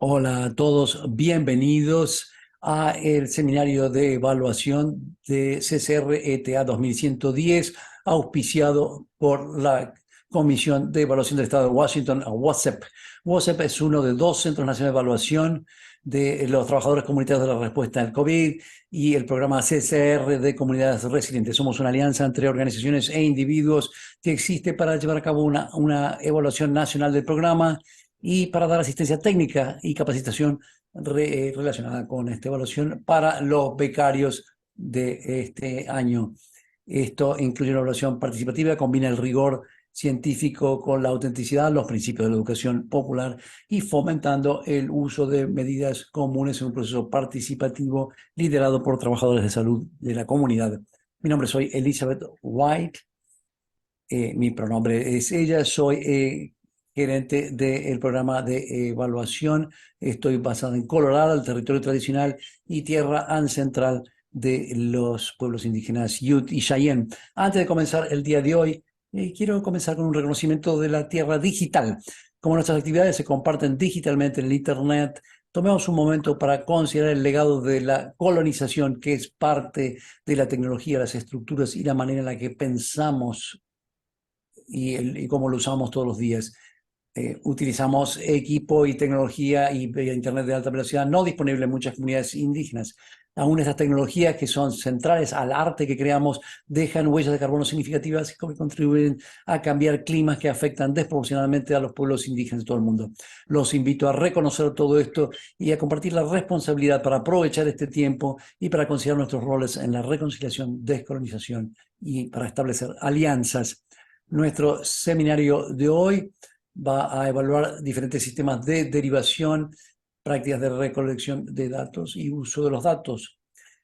Hola a todos, bienvenidos a el seminario de evaluación de CCR ETA 2110, auspiciado por la Comisión de Evaluación del Estado de Washington, a WASEP. WASEP es uno de dos centros nacionales de evaluación de los trabajadores comunitarios de la respuesta al COVID y el programa CCR de comunidades resilientes. Somos una alianza entre organizaciones e individuos que existe para llevar a cabo una evaluación nacional del programa y para dar asistencia técnica y capacitación relacionada con esta evaluación para los becarios de este año. Esto incluye una evaluación participativa, combina el rigor científico con la autenticidad, los principios de la educación popular y fomentando el uso de medidas comunes en un proceso participativo liderado por trabajadores de salud de la comunidad. Mi nombre soy Elizabeth White. Mi pronombre es ella, soy gerente del programa de evaluación. Estoy basado en Colorado, el territorio tradicional y tierra ancestral de los pueblos indígenas Ute y Cheyenne. Antes de comenzar el día de hoy, quiero comenzar con un reconocimiento de la tierra digital. Como nuestras actividades se comparten digitalmente en el Internet, tomemos un momento para considerar el legado de la colonización, que es parte de la tecnología, las estructuras y la manera en la que pensamos y cómo lo usamos todos los días. Utilizamos equipo y tecnología y Internet de alta velocidad no disponible en muchas comunidades indígenas. Aún estas tecnologías que son centrales al arte que creamos dejan huellas de carbono significativas que contribuyen a cambiar climas que afectan desproporcionadamente a los pueblos indígenas de todo el mundo. Los invito a reconocer todo esto y a compartir la responsabilidad para aprovechar este tiempo y para considerar nuestros roles en la reconciliación, descolonización y para establecer alianzas. Nuestro seminario de hoy va a evaluar diferentes sistemas de derivación, prácticas de recolección de datos y uso de los datos.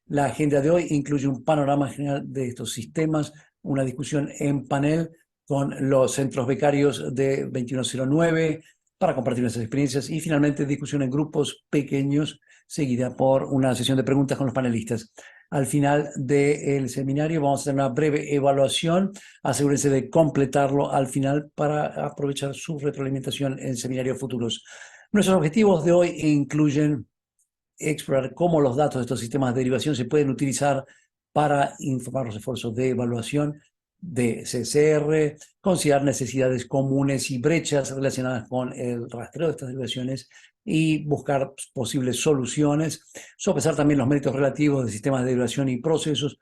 La agenda de hoy incluye un panorama general de estos sistemas, una discusión en panel con los centros becarios de 2109 para compartir nuestras experiencias y finalmente discusión en grupos pequeños seguida por una sesión de preguntas con los panelistas. Al final del seminario vamos a hacer una breve evaluación. Asegúrense de completarlo al final para aprovechar su retroalimentación en seminarios futuros. Nuestros objetivos de hoy incluyen explorar cómo los datos de estos sistemas de derivación se pueden utilizar para informar los esfuerzos de evaluación de CCR, considerar necesidades comunes y brechas relacionadas con el rastreo de estas derivaciones y buscar posibles soluciones, sopesar también los méritos relativos de sistemas de derivación y procesos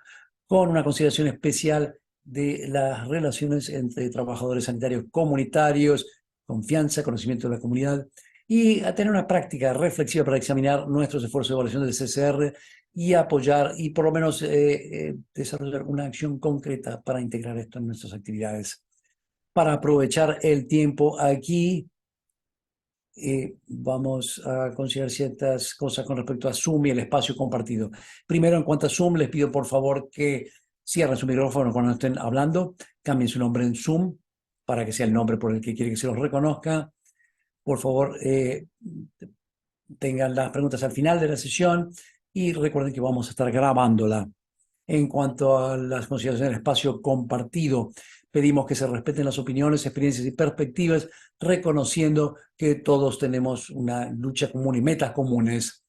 con una consideración especial de las relaciones entre trabajadores sanitarios comunitarios, confianza, conocimiento de la comunidad, y a tener una práctica reflexiva para examinar nuestros esfuerzos de evaluación del CCR y apoyar y por lo menos desarrollar una acción concreta para integrar esto en nuestras actividades. Para aprovechar el tiempo aquí, vamos a considerar ciertas cosas con respecto a Zoom y el espacio compartido. Primero, en cuanto a Zoom, les pido por favor que cierren su micrófono cuando estén hablando, cambien su nombre en Zoom para que sea el nombre por el que quiere que se los reconozca. Por favor, tengan las preguntas al final de la sesión y recuerden que vamos a estar grabándola. En cuanto a las consideraciones del espacio compartido, pedimos que se respeten las opiniones, experiencias y perspectivas, reconociendo que todos tenemos una lucha común y metas comunes.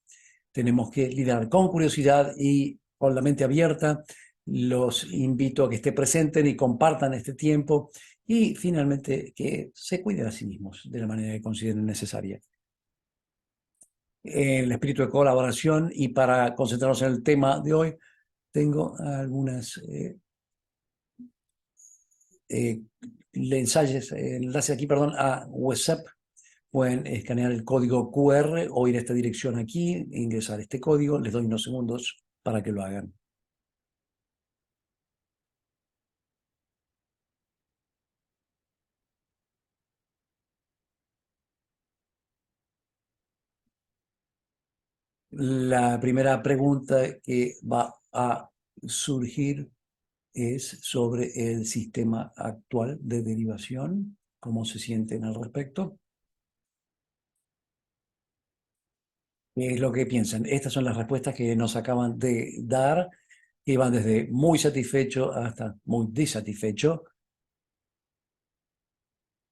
Tenemos que liderar con curiosidad y con la mente abierta. Los invito a que estén presentes y compartan este tiempo y finalmente que se cuiden a sí mismos de la manera que consideren necesaria. En el espíritu de colaboración y para concentrarnos en el tema de hoy, tengo algunas enlaces aquí, perdón, a WhatsApp. Pueden escanear el código QR o ir a esta dirección aquí, ingresar este código. Les doy unos segundos para que lo hagan. La primera pregunta que va a surgir es sobre el sistema actual de derivación. ¿Cómo se sienten al respecto? ¿Qué es lo que piensan? Estas son las respuestas que nos acaban de dar, que van desde muy satisfecho hasta muy desatisfecho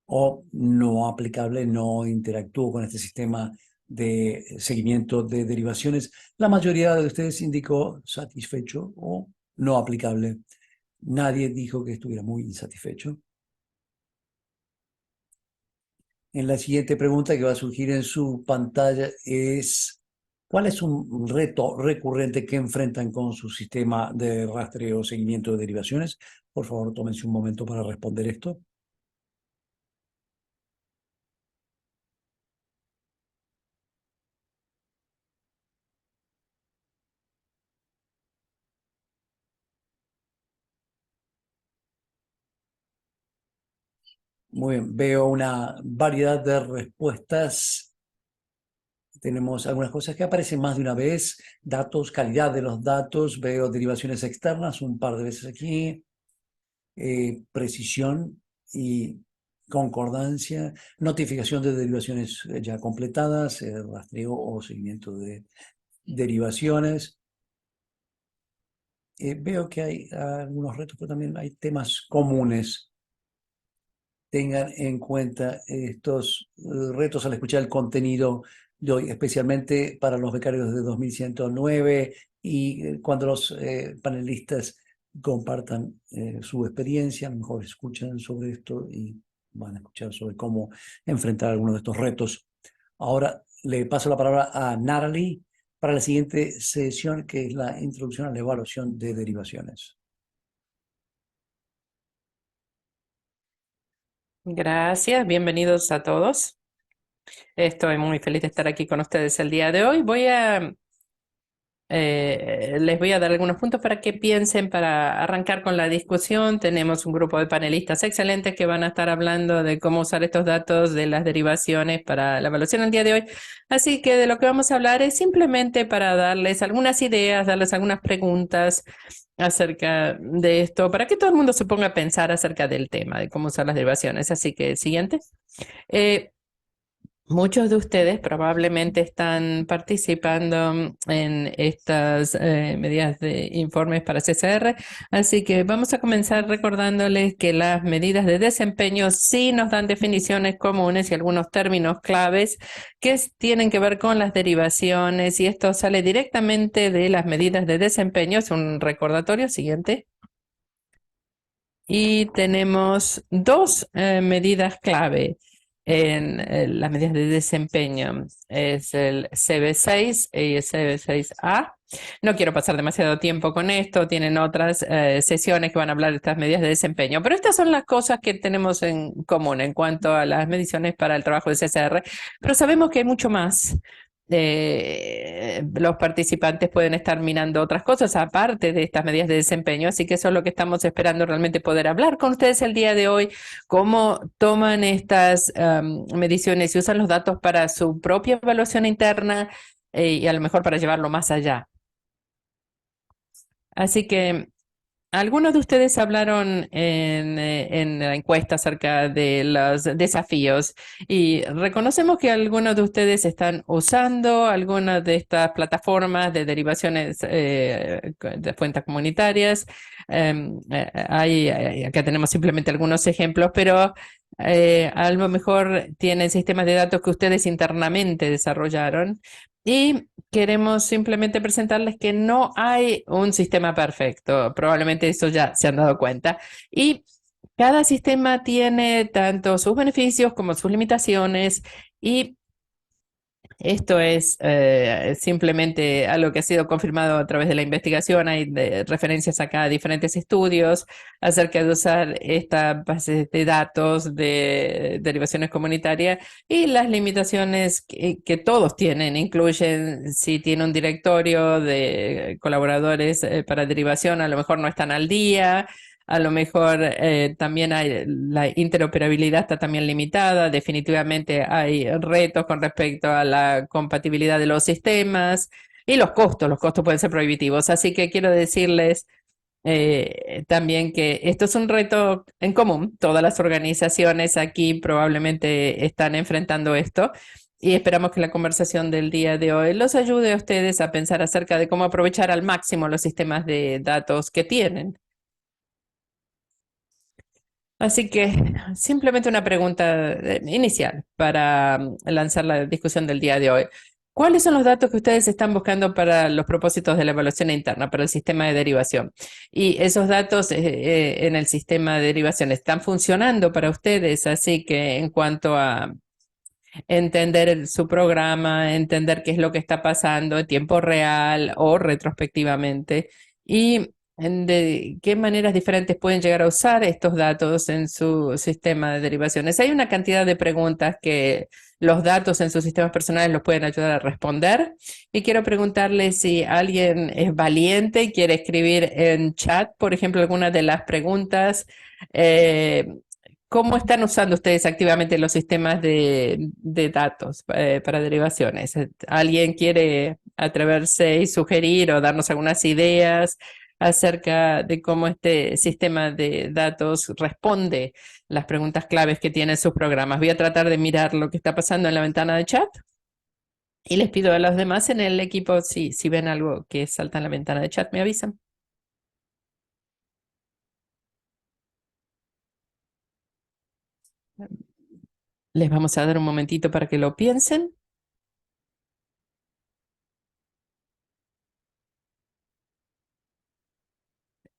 o no aplicable, no interactúo con este sistema de seguimiento de derivaciones. La mayoría de ustedes indicó satisfecho o no aplicable. Nadie dijo que estuviera muy insatisfecho. En la siguiente pregunta que va a surgir en su pantalla es, ¿cuál es un reto recurrente que enfrentan con su sistema de rastreo o seguimiento de derivaciones? Por favor, tómense un momento para responder esto. Muy bien, veo una variedad de respuestas. Tenemos algunas cosas que aparecen más de una vez, datos, calidad de los datos, veo derivaciones externas un par de veces aquí, precisión y concordancia, notificación de derivaciones ya completadas, rastreo o seguimiento de derivaciones. Veo que hay algunos retos, pero también hay temas comunes. Tengan en cuenta estos retos al escuchar el contenido de hoy, especialmente para los becarios de 2109 y cuando los panelistas compartan su experiencia, a lo mejor escuchan sobre esto y van a escuchar sobre cómo enfrentar algunos de estos retos. Ahora le paso la palabra a Natalie para la siguiente sesión, que es la introducción a la evaluación de derivaciones. Gracias, bienvenidos a todos. Estoy muy feliz de estar aquí con ustedes el día de hoy. Les voy a dar algunos puntos para que piensen, para arrancar con la discusión. Tenemos un grupo de panelistas excelentes que van a estar hablando de cómo usar estos datos de las derivaciones para la evaluación el día de hoy. Así que de lo que vamos a hablar es simplemente para darles algunas ideas, darles algunas preguntas acerca de esto, para que todo el mundo se ponga a pensar acerca del tema, de cómo usar las derivaciones. Así que siguiente. Muchos de ustedes probablemente están participando en estas medidas de informes para CSR, así que vamos a comenzar recordándoles que las medidas de desempeño sí nos dan definiciones comunes y algunos términos claves que tienen que ver con las derivaciones, y esto sale directamente de las medidas de desempeño. Es un recordatorio siguiente. Y tenemos dos medidas clave en las medidas de desempeño. Es el CB6 y el CB6A. No quiero pasar demasiado tiempo con esto, tienen otras sesiones que van a hablar de estas medidas de desempeño, pero estas son las cosas que tenemos en común en cuanto a las mediciones para el trabajo de CSR, pero sabemos que hay mucho más. Los participantes pueden estar mirando otras cosas aparte de estas medidas de desempeño, así que eso es lo que estamos esperando, realmente poder hablar con ustedes el día de hoy, cómo toman estas mediciones y usan los datos para su propia evaluación interna y a lo mejor para llevarlo más allá. Así que algunos de ustedes hablaron en la encuesta acerca de los desafíos, y reconocemos que algunos de ustedes están usando algunas de estas plataformas de derivaciones de fuentes comunitarias. Acá tenemos simplemente algunos ejemplos, pero a lo mejor tienen sistemas de datos que ustedes internamente desarrollaron, y queremos simplemente presentarles que no hay un sistema perfecto. Probablemente eso ya se han dado cuenta. Y cada sistema tiene tanto sus beneficios como sus limitaciones, y esto es simplemente algo que ha sido confirmado a través de la investigación. Hay referencias acá a diferentes estudios acerca de usar esta base de datos de derivaciones comunitarias, y las limitaciones que todos tienen incluyen si tiene un directorio de colaboradores para derivación, a lo mejor no están al día. A lo mejor también la interoperabilidad está también limitada. Definitivamente hay retos con respecto a la compatibilidad de los sistemas y los costos pueden ser prohibitivos. Así que quiero decirles también que esto es un reto en común. Todas las organizaciones aquí probablemente están enfrentando esto, y esperamos que la conversación del día de hoy los ayude a ustedes a pensar acerca de cómo aprovechar al máximo los sistemas de datos que tienen. Así que simplemente una pregunta inicial para lanzar la discusión del día de hoy. ¿Cuáles son los datos que ustedes están buscando para los propósitos de la evaluación interna, para el sistema de derivación? Y esos datos en el sistema de derivación están funcionando para ustedes, así que en cuanto a entender su programa, entender qué es lo que está pasando en tiempo real o retrospectivamente y de qué maneras diferentes pueden llegar a usar estos datos en su sistema de derivaciones. Hay una cantidad de preguntas que los datos en sus sistemas personales los pueden ayudar a responder. Y quiero preguntarle si alguien es valiente y quiere escribir en chat, por ejemplo, algunas de las preguntas. eh, ¿Cómo están usando ustedes activamente los sistemas de datos para derivaciones? ¿Alguien quiere atreverse y sugerir o darnos algunas ideas acerca de cómo este sistema de datos responde las preguntas claves que tienen sus programas? Voy a tratar de mirar lo que está pasando en la ventana de chat y les pido a los demás en el equipo, si ven algo que salta en la ventana de chat, me avisan. Les vamos a dar un momentito para que lo piensen.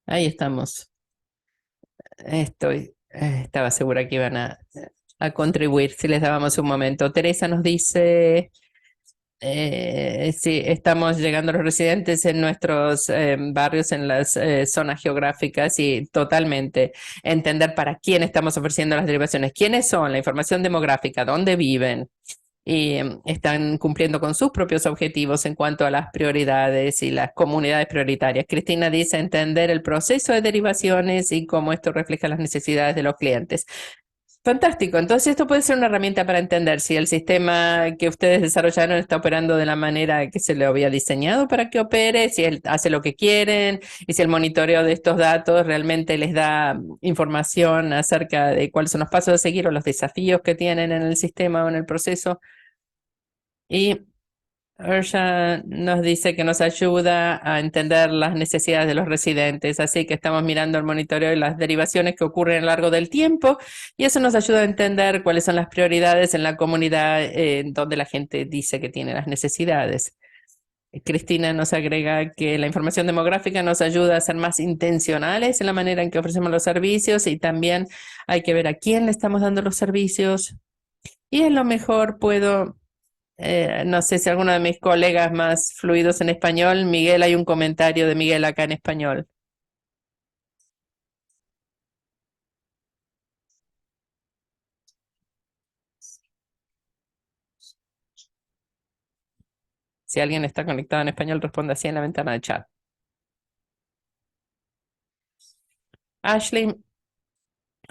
Ahí estamos. Estaba segura que iban a contribuir si les dábamos un momento. Teresa nos dice, si estamos llegando a los residentes en nuestros barrios, en las zonas geográficas y totalmente entender para quién estamos ofreciendo las derivaciones, quiénes son, la información demográfica, dónde viven y están cumpliendo con sus propios objetivos en cuanto a las prioridades y las comunidades prioritarias. Cristina dice entender el proceso de derivaciones y cómo esto refleja las necesidades de los clientes. Fantástico. Entonces, esto puede ser una herramienta para entender si el sistema que ustedes desarrollaron está operando de la manera que se le había diseñado para que opere, si él hace lo que quieren y si el monitoreo de estos datos realmente les da información acerca de cuáles son los pasos a seguir o los desafíos que tienen en el sistema o en el proceso. Y Ursha nos dice que nos ayuda a entender las necesidades de los residentes, así que estamos mirando el monitoreo y las derivaciones que ocurren a lo largo del tiempo y eso nos ayuda a entender cuáles son las prioridades en la comunidad donde la gente dice que tiene las necesidades. Cristina nos agrega que la información demográfica nos ayuda a ser más intencionales en la manera en que ofrecemos los servicios y también hay que ver a quién le estamos dando los servicios. Y a lo mejor puedo no sé si alguno de mis colegas más fluidos en español, Miguel, hay un comentario de Miguel acá en español. Si alguien está conectado en español, responde así en la ventana de chat. Ashley,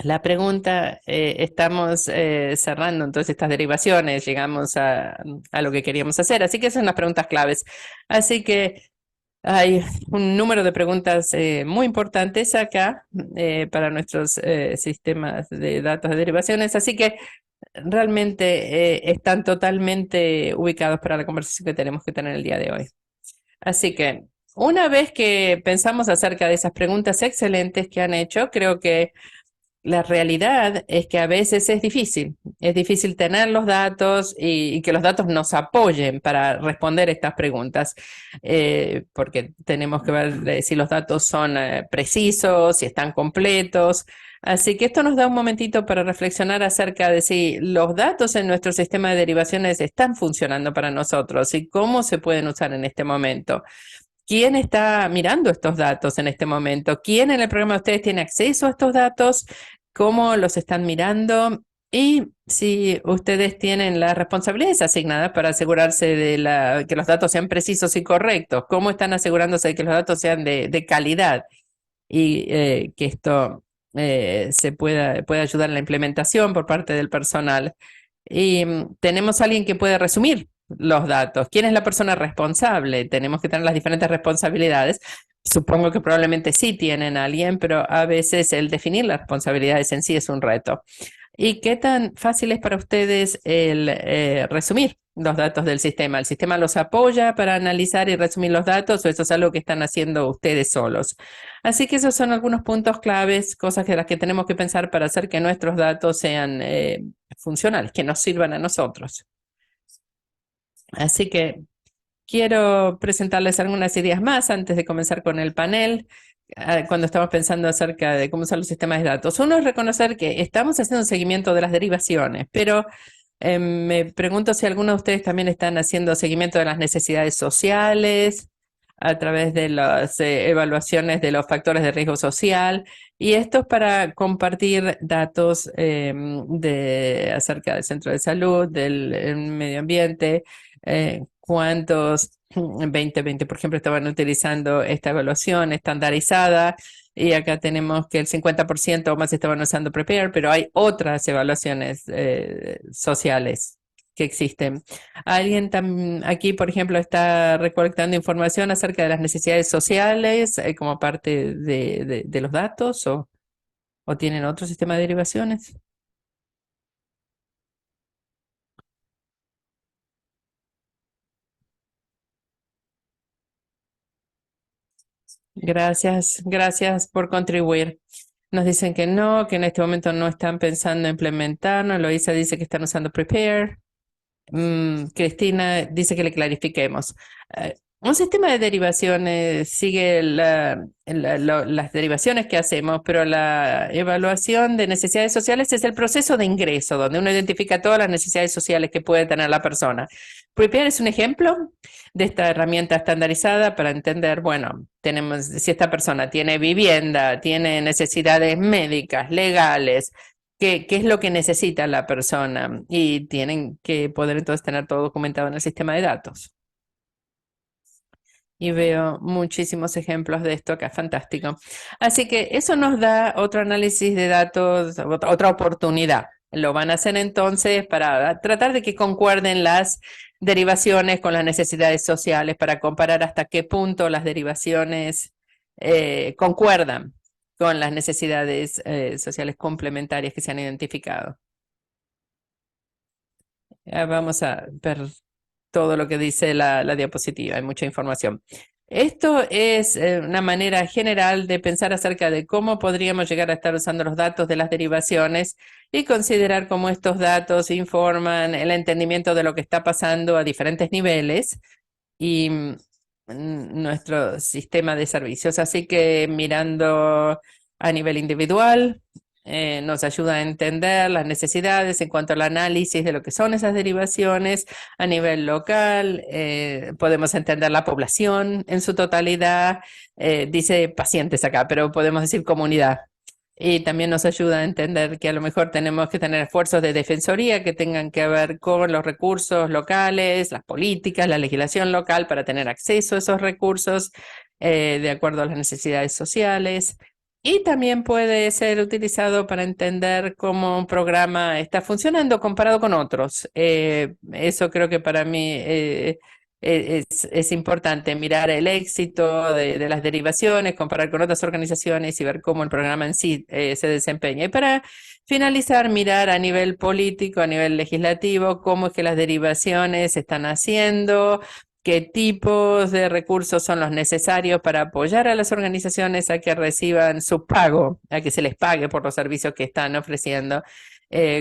la pregunta, estamos cerrando entonces estas derivaciones, llegamos a lo que queríamos hacer, así que esas son las preguntas claves. Así que hay un número de preguntas muy importantes acá para nuestros sistemas de datos de derivaciones, así que realmente están totalmente ubicados para la conversación que tenemos que tener el día de hoy. Así que una vez que pensamos acerca de esas preguntas excelentes que han hecho, creo que la realidad es que a veces es difícil tener los datos y que los datos nos apoyen para responder estas preguntas, porque tenemos que ver si los datos son precisos, si están completos. Así que esto nos da un momentito para reflexionar acerca de si los datos en nuestro sistema de derivaciones están funcionando para nosotros y cómo se pueden usar en este momento. ¿Quién está mirando estos datos en este momento? ¿Quién en el programa de ustedes tiene acceso a estos datos? ¿Cómo los están mirando? Y si ustedes tienen las responsabilidades asignadas para asegurarse de que los datos sean precisos y correctos, ¿cómo están asegurándose de que los datos sean de calidad y que esto se pueda ayudar en la implementación por parte del personal? Y tenemos a alguien que puede resumir los datos. ¿Quién es la persona responsable? Tenemos que tener las diferentes responsabilidades. Supongo que probablemente sí tienen a alguien, pero a veces el definir las responsabilidades en sí es un reto. ¿Y qué tan fácil es para ustedes el resumir los datos del sistema? ¿El sistema los apoya para analizar y resumir los datos o eso es algo que están haciendo ustedes solos? Así que esos son algunos puntos claves, cosas de las que tenemos que pensar para hacer que nuestros datos sean funcionales, que nos sirvan a nosotros. Así que quiero presentarles algunas ideas más antes de comenzar con el panel, cuando estamos pensando acerca de cómo usar los sistemas de datos. Uno es reconocer que estamos haciendo un seguimiento de las derivaciones, pero me pregunto si algunos de ustedes también están haciendo seguimiento de las necesidades sociales a través de las evaluaciones de los factores de riesgo social. Y esto es para compartir datos acerca del centro de salud, del medio ambiente, cuántos 2020, por ejemplo, estaban utilizando esta evaluación estandarizada y acá tenemos que el 50% o más estaban usando Prepare, pero hay otras evaluaciones sociales que existen. ¿Alguien aquí, por ejemplo, está recolectando información acerca de las necesidades sociales como parte de los datos o tienen otro sistema de derivaciones? Gracias por contribuir. Nos dicen que en este momento no están pensando en implementarlo. Eloisa dice que están usando Prepare. Cristina dice que le clarifiquemos. Un sistema de derivaciones sigue las derivaciones que hacemos, pero la evaluación de necesidades sociales es el proceso de ingreso, donde uno identifica todas las necesidades sociales que puede tener la persona. Prepare es un ejemplo de esta herramienta estandarizada para entender, bueno, tenemos, si esta persona tiene vivienda, tiene necesidades médicas, legales, qué es lo que necesita la persona y tienen que poder entonces tener todo documentado en el sistema de datos. Y veo muchísimos ejemplos de esto acá, fantástico. Así que eso nos da otro análisis de datos, otra oportunidad. Lo van a hacer entonces para tratar de que concuerden las derivaciones con las necesidades sociales, para comparar hasta qué punto las derivaciones concuerdan con las necesidades sociales complementarias que se han identificado. Vamos a ver todo lo que dice la diapositiva, hay mucha información. Esto es una manera general de pensar acerca de cómo podríamos llegar a estar usando los datos de las derivaciones y considerar cómo estos datos informan el entendimiento de lo que está pasando a diferentes niveles y nuestro sistema de servicios. Así que mirando a nivel individual, nos ayuda a entender las necesidades en cuanto al análisis de lo que son esas derivaciones. A nivel local, podemos entender la población en su totalidad. Dice pacientes acá, pero podemos decir comunidad. Y también nos ayuda a entender que a lo mejor tenemos que tener esfuerzos de defensoría que tengan que ver con los recursos locales, las políticas, la legislación local para tener acceso a esos recursos de acuerdo a las necesidades sociales. Y también puede ser utilizado para entender cómo un programa está funcionando comparado con otros. Eso creo que para mí es importante mirar el éxito de las derivaciones, comparar con otras organizaciones y ver cómo el programa en sí se desempeña. Y para finalizar, mirar a nivel político, a nivel legislativo, cómo es que las derivaciones se están haciendo, qué tipos de recursos son los necesarios para apoyar a las organizaciones a que reciban su pago, a que se les pague por los servicios que están ofreciendo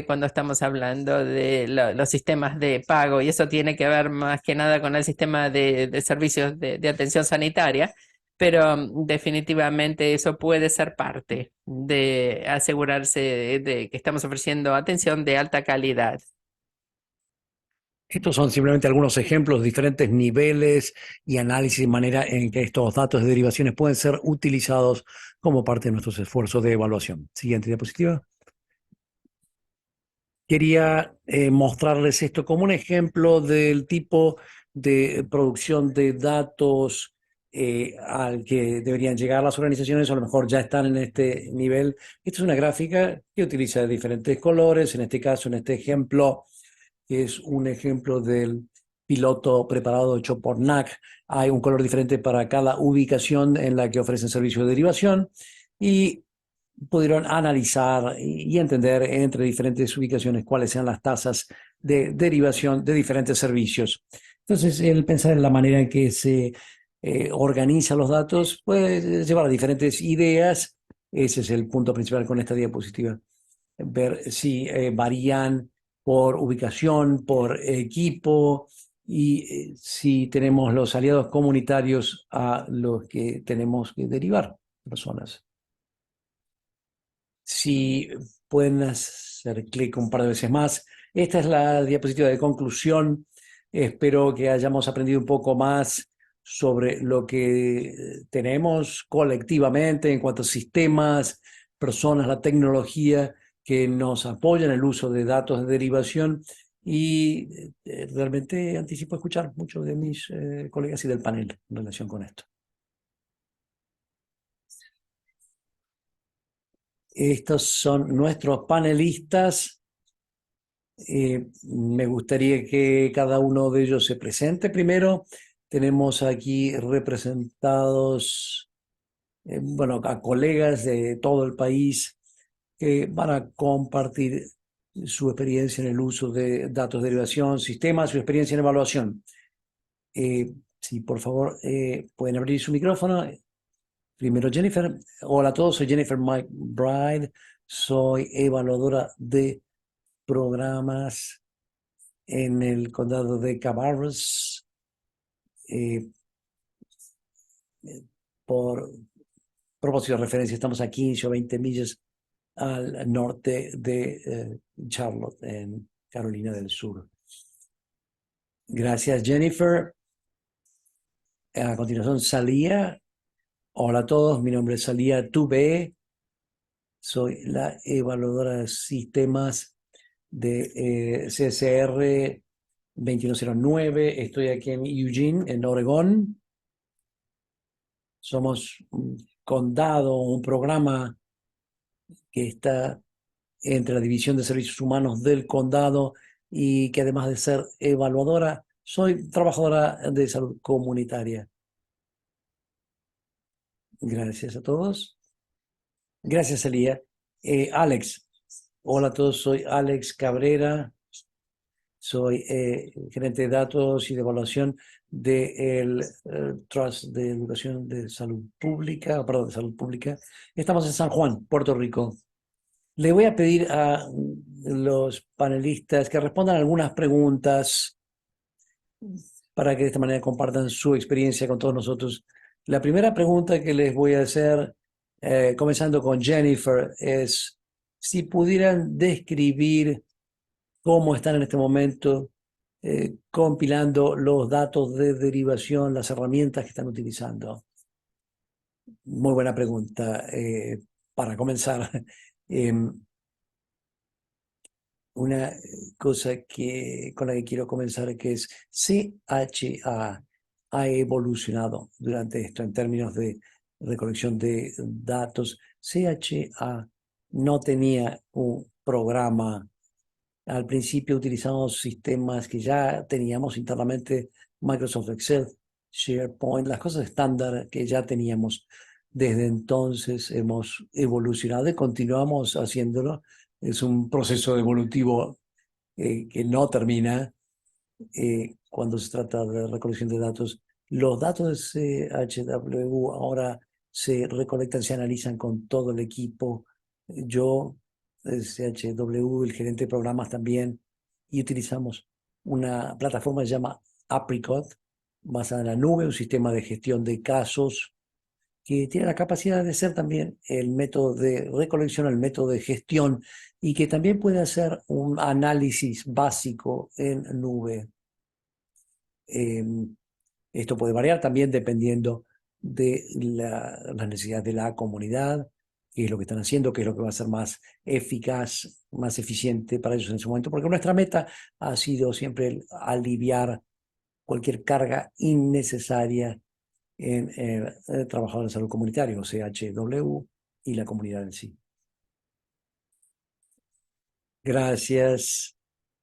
cuando estamos hablando de los sistemas de pago. Y eso tiene que ver más que nada con el sistema de servicios de atención sanitaria, pero definitivamente eso puede ser parte de asegurarse de que estamos ofreciendo atención de alta calidad. Estos son simplemente algunos ejemplos, diferentes niveles y análisis de manera en que estos datos de derivaciones pueden ser utilizados como parte de nuestros esfuerzos de evaluación. Siguiente diapositiva. Quería mostrarles esto como un ejemplo del tipo de producción de datos al que deberían llegar las organizaciones, o a lo mejor ya están en este nivel. Esta es una gráfica que utiliza diferentes colores, en este caso, en este ejemplo, es un ejemplo del piloto preparado hecho por NAC. Hay un color diferente para cada ubicación en la que ofrecen servicio de derivación y pudieron analizar y entender entre diferentes ubicaciones cuáles sean las tasas de derivación de diferentes servicios. Entonces, el pensar en la manera en que se organizan los datos puede llevar a diferentes ideas. Ese es el punto principal con esta diapositiva. Ver si varían por ubicación, por equipo y si tenemos los aliados comunitarios a los que tenemos que derivar personas. Si pueden hacer clic un par de veces más. Esta es la diapositiva de conclusión. Espero que hayamos aprendido un poco más sobre lo que tenemos colectivamente en cuanto a sistemas, personas, la tecnología que nos apoyan en el uso de datos de derivación y realmente anticipo escuchar muchos de mis colegas y del panel en relación con esto. Estos son nuestros panelistas. Me gustaría que cada uno de ellos se presente primero. Tenemos aquí representados, bueno, a colegas de todo el país que van a compartir su experiencia en el uso de datos de derivación, sistemas, su experiencia en evaluación. Sí, por favor, pueden abrir su micrófono. Primero, Jennifer. Hola a todos, soy Jennifer McBride, soy evaluadora de programas en el condado de Cabarrus. Por propósito de referencia, estamos a 15 o 20 millas al norte de Charlotte, en Carolina del Sur. Gracias, Jennifer. A continuación, Salía. Hola a todos, mi nombre es Salía Tube. Soy la evaluadora de sistemas de CSR 2109. Estoy aquí en Eugene, en Oregón. Somos un condado, un programa que está entre la División de Servicios Humanos del condado y que además de ser evaluadora, soy trabajadora de salud comunitaria. Gracias a todos. Gracias, Elía. Alex. Hola a todos, soy Alex Cabrera. Soy gerente de datos y de evaluación del Trust de Educación de Salud Pública, perdón, de Salud Pública. Estamos en San Juan, Puerto Rico. Le voy a pedir a los panelistas que respondan algunas preguntas para que de esta manera compartan su experiencia con todos nosotros. La primera pregunta que les voy a hacer, comenzando con Jennifer, es si pudieran describir cómo están en este momento compilando los datos de derivación, las herramientas que están utilizando. Muy buena pregunta. Para comenzar, una cosa con la que quiero comenzar, que es CHA ha evolucionado durante esto en términos de recolección de datos. CHA no tenía un programa. Al principio utilizamos sistemas que ya teníamos internamente, Microsoft Excel, SharePoint, las cosas estándar que ya teníamos. Desde entonces hemos evolucionado y continuamos haciéndolo. Es un proceso evolutivo que no termina cuando se trata de recolección de datos. Los datos de CHW ahora se recolectan, se analizan con todo el equipo. Yo, CHW, el gerente de programas también, y utilizamos una plataforma que se llama Apricot, basada en la nube, un sistema de gestión de casos que tiene la capacidad de ser también el método de recolección, el método de gestión, y que también puede hacer un análisis básico en nube. Esto puede variar también dependiendo de las necesidades de la comunidad, qué es lo que están haciendo, qué es lo que va a ser más eficaz, más eficiente para ellos en su momento, porque nuestra meta ha sido siempre el aliviar cualquier carga innecesaria en el trabajador de salud comunitario, CHW, y la comunidad en sí. Gracias.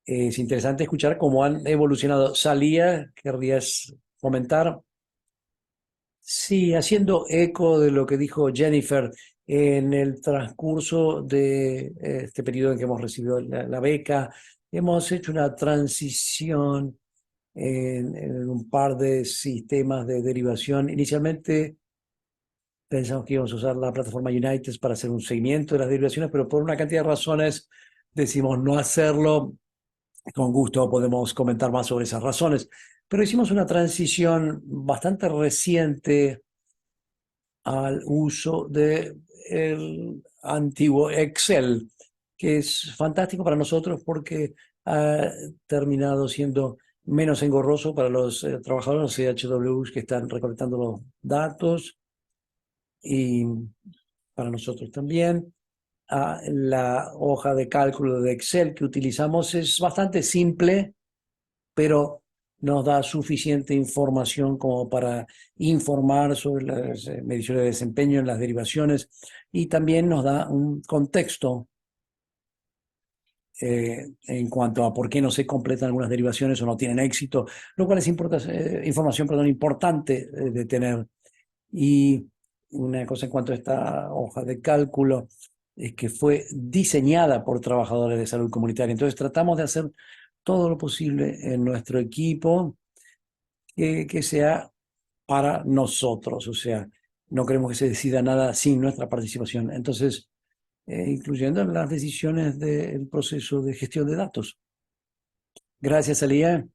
Es interesante escuchar cómo han evolucionado. Salía, ¿querrías comentar? Sí, haciendo eco de lo que dijo Jennifer, En el transcurso de este periodo en que hemos recibido la beca, hemos hecho una transición en un par de sistemas de derivación. Inicialmente pensamos que íbamos a usar la plataforma United para hacer un seguimiento de las derivaciones, pero por una cantidad de razones decidimos no hacerlo. Con gusto podemos comentar más sobre esas razones, pero hicimos una transición bastante reciente al uso del antiguo Excel, que es fantástico para nosotros porque ha terminado siendo menos engorroso para los trabajadores CHWs que están recolectando los datos y para nosotros también. La hoja de cálculo de Excel que utilizamos es bastante simple, pero nos da suficiente información como para informar sobre las mediciones de desempeño en las derivaciones y también nos da un contexto en cuanto a por qué no se completan algunas derivaciones o no tienen éxito, lo cual es información, importante de tener. Y una cosa en cuanto a esta hoja de cálculo es que fue diseñada por trabajadores de salud comunitaria. Entonces tratamos de hacer todo lo posible en nuestro equipo que sea para nosotros. O sea, no queremos que se decida nada sin nuestra participación. Entonces, incluyendo las decisiones del proceso de gestión de datos. Gracias, Alía.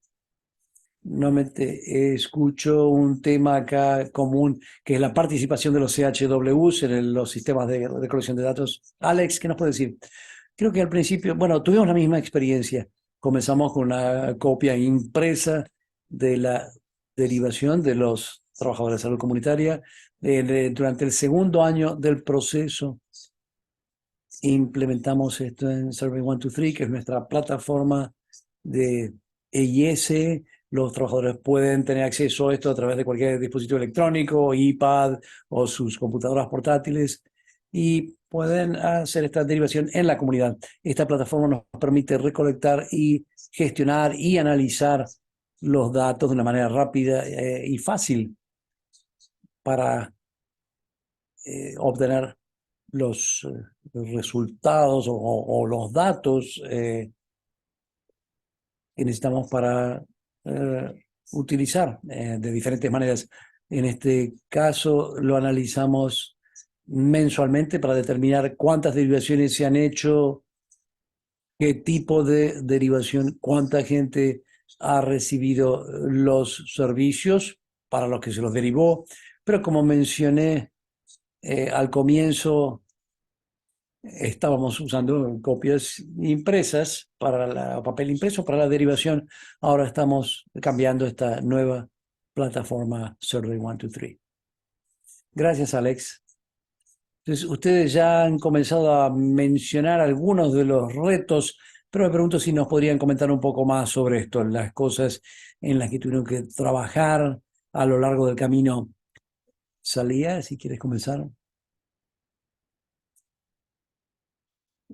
Nuevamente escucho un tema acá común, que es la participación de los CHWs en los sistemas de recolección de datos. Alex, ¿qué nos puede decir? Creo que al principio, bueno, tuvimos la misma experiencia. Comenzamos con una copia impresa de la derivación de los trabajadores de salud comunitaria. Durante el segundo año del proceso, implementamos esto en Survey 123, que es nuestra plataforma de EIS. Los trabajadores pueden tener acceso a esto a través de cualquier dispositivo electrónico, iPad o sus computadoras portátiles y pueden hacer esta derivación en la comunidad. Esta plataforma nos permite recolectar y gestionar y analizar los datos de una manera rápida y fácil para obtener los resultados o los datos que necesitamos para utilizar de diferentes maneras. En este caso lo analizamos mensualmente para determinar cuántas derivaciones se han hecho, qué tipo de derivación, cuánta gente ha recibido los servicios para los que se los derivó. Pero como mencioné al comienzo, estábamos usando copias impresas papel impreso para la derivación. Ahora estamos cambiando esta nueva plataforma Survey 123. Gracias, Alex. Entonces, ustedes ya han comenzado a mencionar algunos de los retos, pero me pregunto si nos podrían comentar un poco más sobre esto, las cosas en las que tuvieron que trabajar a lo largo del camino. Salía, si quieres comenzar.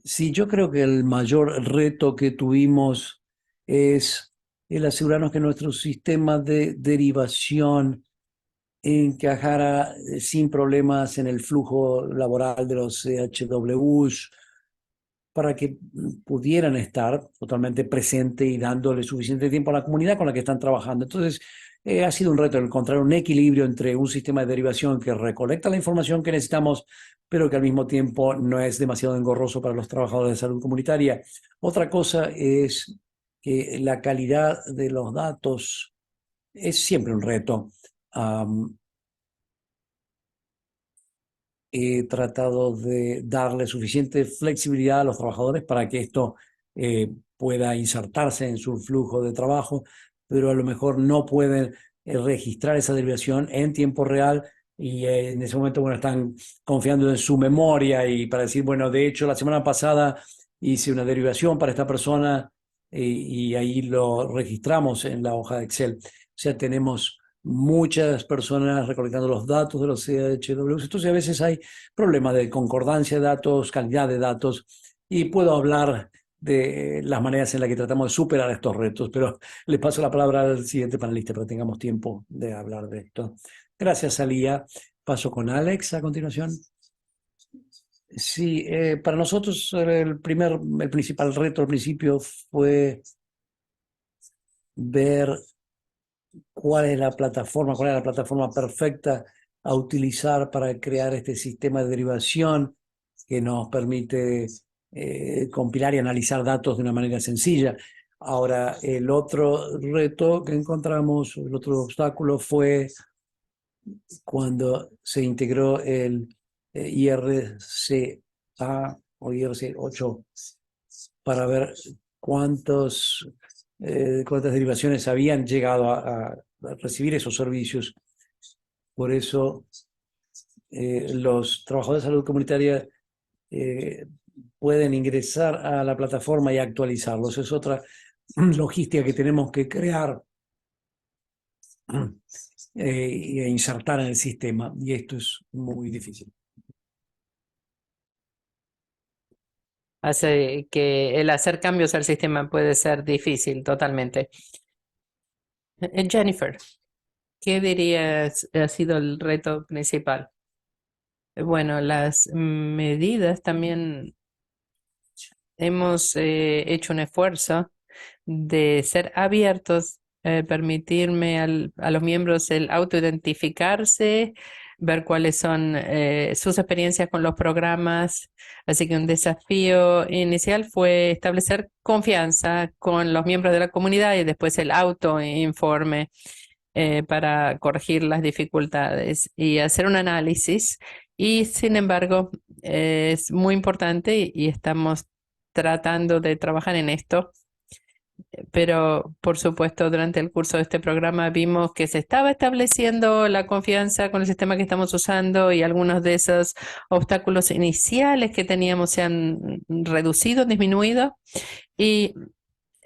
Sí, yo creo que el mayor reto que tuvimos es el asegurarnos que nuestro sistema de derivación encajara sin problemas en el flujo laboral de los CHWs para que pudieran estar totalmente presentes y dándole suficiente tiempo a la comunidad con la que están trabajando. Entonces, ha sido un reto encontrar un equilibrio entre un sistema de derivación que recolecta la información que necesitamos, pero que al mismo tiempo no es demasiado engorroso para los trabajadores de salud comunitaria. Otra cosa es que la calidad de los datos es siempre un reto. He tratado de darle suficiente flexibilidad a los trabajadores para que esto pueda insertarse en su flujo de trabajo, pero a lo mejor no pueden registrar esa derivación en tiempo real y en ese momento, bueno, están confiando en su memoria y para decir, bueno, de hecho, la semana pasada hice una derivación para esta persona y ahí lo registramos en la hoja de Excel. O sea, tenemos muchas personas recolectando los datos de los CHWs. Entonces, a veces hay problemas de concordancia de datos, calidad de datos, y puedo hablar de las maneras en las que tratamos de superar estos retos, pero le paso la palabra al siguiente panelista para que tengamos tiempo de hablar de esto. Gracias, Alía. Paso con Alex a continuación. Sí, para nosotros el principal reto al principio fue ver cuál es cuál es la plataforma perfecta a utilizar para crear este sistema de derivación que nos permite compilar y analizar datos de una manera sencilla. Ahora, el otro reto que encontramos, el otro obstáculo fue cuando se integró el IRCA o IRC8 para ver cuántas derivaciones habían llegado a recibir esos servicios. Por eso los trabajadores de salud comunitaria eh, pueden ingresar a la plataforma y actualizarlos. Es otra logística que tenemos que crear e insertar en el sistema, y esto es muy difícil. Hace que el hacer cambios al sistema puede ser difícil totalmente. Jennifer, ¿qué dirías ha sido el reto principal? Bueno, las medidas también hemos hecho un esfuerzo de ser abiertos, permitirme a los miembros el autoidentificarse, ver cuáles son sus experiencias con los programas. Así que un desafío inicial fue establecer confianza con los miembros de la comunidad y después el autoinforme para corregir las dificultades y hacer un análisis. Y sin embargo, es muy importante y estamos tratando de trabajar en esto, pero por supuesto durante el curso de este programa vimos que se estaba estableciendo la confianza con el sistema que estamos usando y algunos de esos obstáculos iniciales que teníamos se han reducido, disminuido, y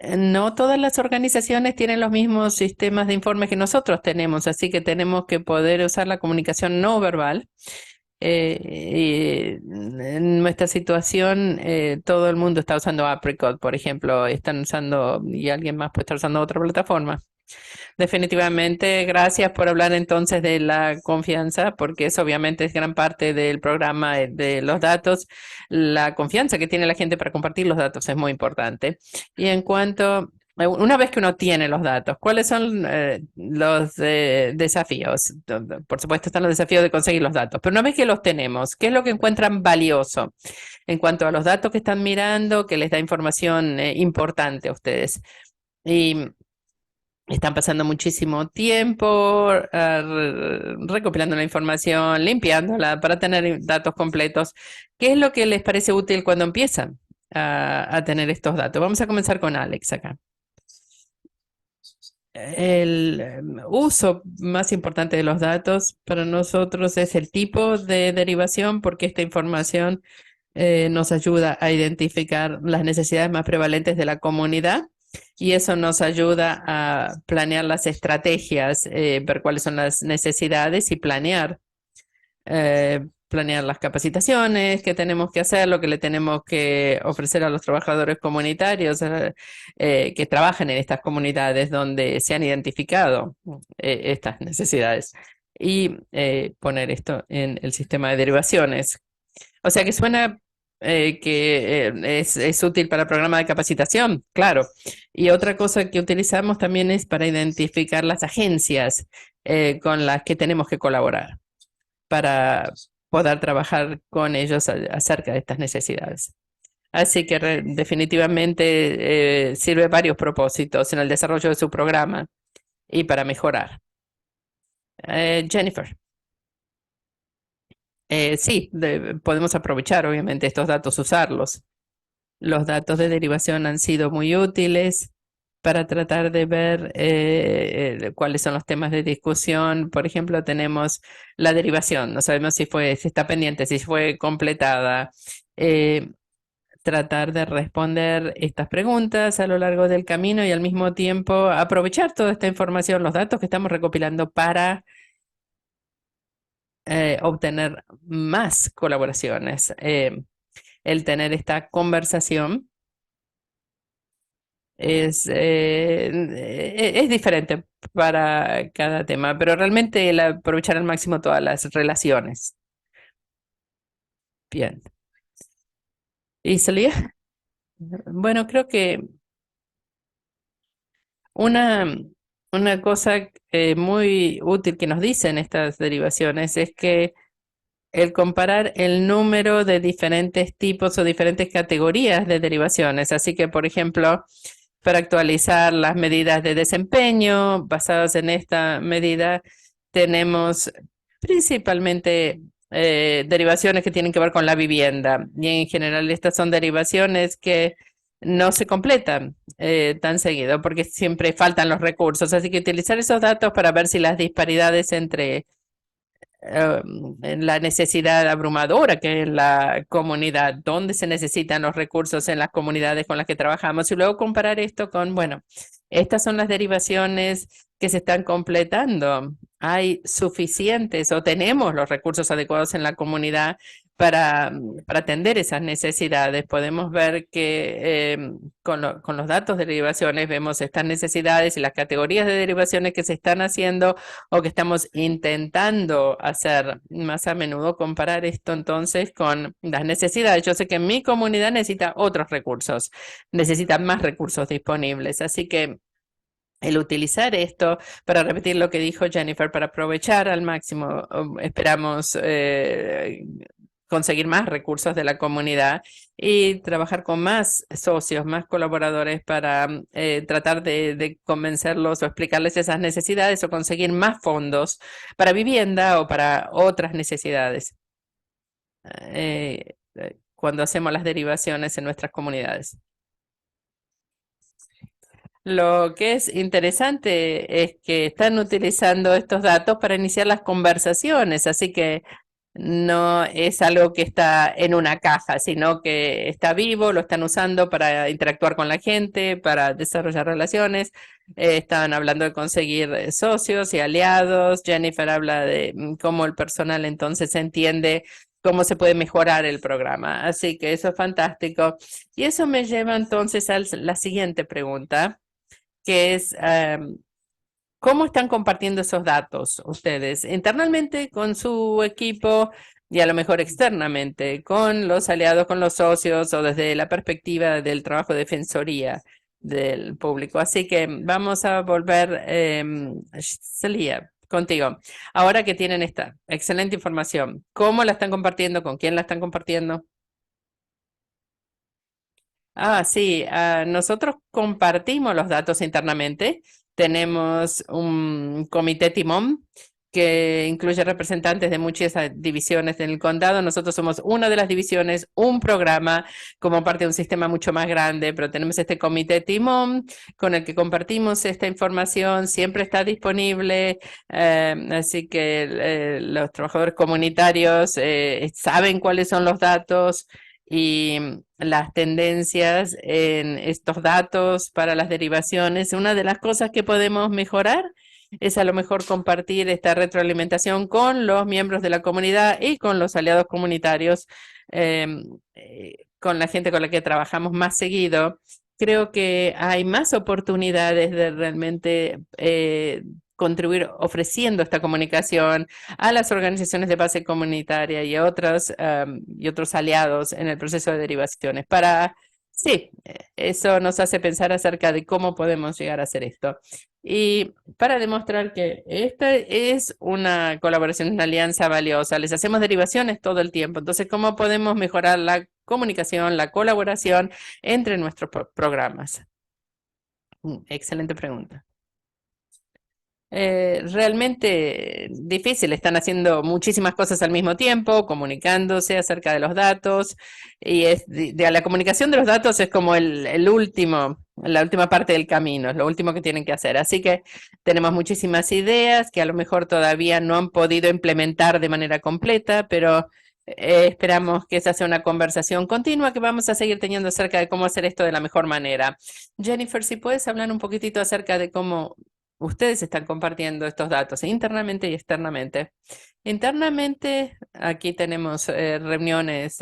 no todas las organizaciones tienen los mismos sistemas de informes que nosotros tenemos, así que tenemos que poder usar la comunicación no verbal. En nuestra situación, todo el mundo está usando Apricot, por ejemplo, están usando, y alguien más puede estar usando otra plataforma. Definitivamente, gracias por hablar entonces de la confianza, porque eso obviamente es gran parte del programa de los datos. La confianza que tiene la gente para compartir los datos es muy importante. Y en cuanto, una vez que uno tiene los datos, ¿cuáles son los desafíos? Por supuesto, están los desafíos de conseguir los datos, pero una vez que los tenemos, ¿qué es lo que encuentran valioso en cuanto a los datos que están mirando, que les da información importante a ustedes? Y están pasando muchísimo tiempo recopilando la información, limpiándola para tener datos completos. ¿Qué es lo que les parece útil cuando empiezan a tener estos datos? Vamos a comenzar con Alex acá. El uso más importante de los datos para nosotros es el tipo de derivación, porque esta información nos ayuda a identificar las necesidades más prevalentes de la comunidad y eso nos ayuda a planear las estrategias, ver cuáles son las necesidades y planear las capacitaciones que tenemos que hacer, lo que le tenemos que ofrecer a los trabajadores comunitarios que trabajan en estas comunidades donde se han identificado estas necesidades y poner esto en el sistema de derivaciones. O sea que suena que es útil para el programa de capacitación, claro. Y otra cosa que utilizamos también es para identificar las agencias con las que tenemos que colaborar para poder trabajar con ellos acerca de estas necesidades. Así que definitivamente sirve varios propósitos en el desarrollo de su programa y para mejorar. Jennifer. Sí, podemos aprovechar obviamente estos datos, usarlos. Los datos de derivación han sido muy útiles para tratar de ver cuáles son los temas de discusión. Por ejemplo, tenemos la derivación, no sabemos si está pendiente, si fue completada. Tratar de responder estas preguntas a lo largo del camino y al mismo tiempo aprovechar toda esta información, los datos que estamos recopilando para obtener más colaboraciones. El tener esta conversación es diferente para cada tema, pero realmente el aprovechar al máximo todas las relaciones. Bien. Y salía, bueno, creo que una, una cosa muy útil que nos dicen estas derivaciones es que el comparar el número de diferentes tipos o diferentes categorías de derivaciones. Así que, por ejemplo, para actualizar las medidas de desempeño basadas en esta medida, tenemos principalmente derivaciones que tienen que ver con la vivienda. Y en general estas son derivaciones que no se completan tan seguido porque siempre faltan los recursos. Así que utilizar esos datos para ver si las disparidades entre en la necesidad abrumadora que es la comunidad, dónde se necesitan los recursos en las comunidades con las que trabajamos y luego comparar esto con, bueno, estas son las derivaciones que se están completando. Hay suficientes o tenemos los recursos adecuados en la comunidad para atender esas necesidades. Podemos ver que con los datos de derivaciones vemos estas necesidades y las categorías de derivaciones que se están haciendo o que estamos intentando hacer más a menudo, comparar esto entonces con las necesidades. Yo sé que mi comunidad necesita otros recursos, necesita más recursos disponibles, así que el utilizar esto para repetir lo que dijo Jennifer, para aprovechar al máximo, esperamos conseguir más recursos de la comunidad y trabajar con más socios, más colaboradores para tratar de convencerlos o explicarles esas necesidades o conseguir más fondos para vivienda o para otras necesidades cuando hacemos las derivaciones en nuestras comunidades. Lo que es interesante es que están utilizando estos datos para iniciar las conversaciones, así que no es algo que está en una caja, sino que está vivo, lo están usando para interactuar con la gente, para desarrollar relaciones. Estaban hablando de conseguir socios y aliados. Jennifer habla de cómo el personal entonces entiende cómo se puede mejorar el programa. Así que eso es fantástico. Y eso me lleva entonces a la siguiente pregunta que es cómo están compartiendo esos datos ustedes internamente con su equipo y a lo mejor externamente con los aliados, con los socios o desde la perspectiva del trabajo de defensoría del público. Así que vamos a volver, Celia, contigo. Ahora que tienen esta excelente información, ¿cómo la están compartiendo? ¿Con quién la están compartiendo? Ah, sí, nosotros compartimos los datos internamente. Tenemos un comité timón que incluye representantes de muchas divisiones en el condado. Nosotros somos una de las divisiones, un programa como parte de un sistema mucho más grande, pero tenemos este comité timón con el que compartimos esta información. Siempre está disponible, así que los trabajadores comunitarios saben cuáles son los datos y las tendencias en estos datos para las derivaciones. Una de las cosas que podemos mejorar es a lo mejor compartir esta retroalimentación con los miembros de la comunidad y con los aliados comunitarios, con la gente con la que trabajamos más seguido. Creo que hay más oportunidades de realmente contribuir ofreciendo esta comunicación a las organizaciones de base comunitaria y a y otros aliados en el proceso de derivaciones. Sí, eso nos hace pensar acerca de cómo podemos llegar a hacer esto. Y para demostrar que esta es una colaboración, una alianza valiosa, les hacemos derivaciones todo el tiempo. Entonces, ¿cómo podemos mejorar la comunicación, la colaboración entre nuestros programas? Excelente pregunta. Realmente difícil. Están haciendo muchísimas cosas al mismo tiempo, comunicándose acerca de los datos y la comunicación de los datos es como la última parte del camino, es lo último que tienen que hacer. Así que tenemos muchísimas ideas que a lo mejor todavía no han podido implementar de manera completa, pero esperamos que esa sea una conversación continua que vamos a seguir teniendo acerca de cómo hacer esto de la mejor manera. Jennifer, si puedes hablar un poquitito acerca de cómo ustedes están compartiendo estos datos internamente y externamente. Internamente, aquí tenemos reuniones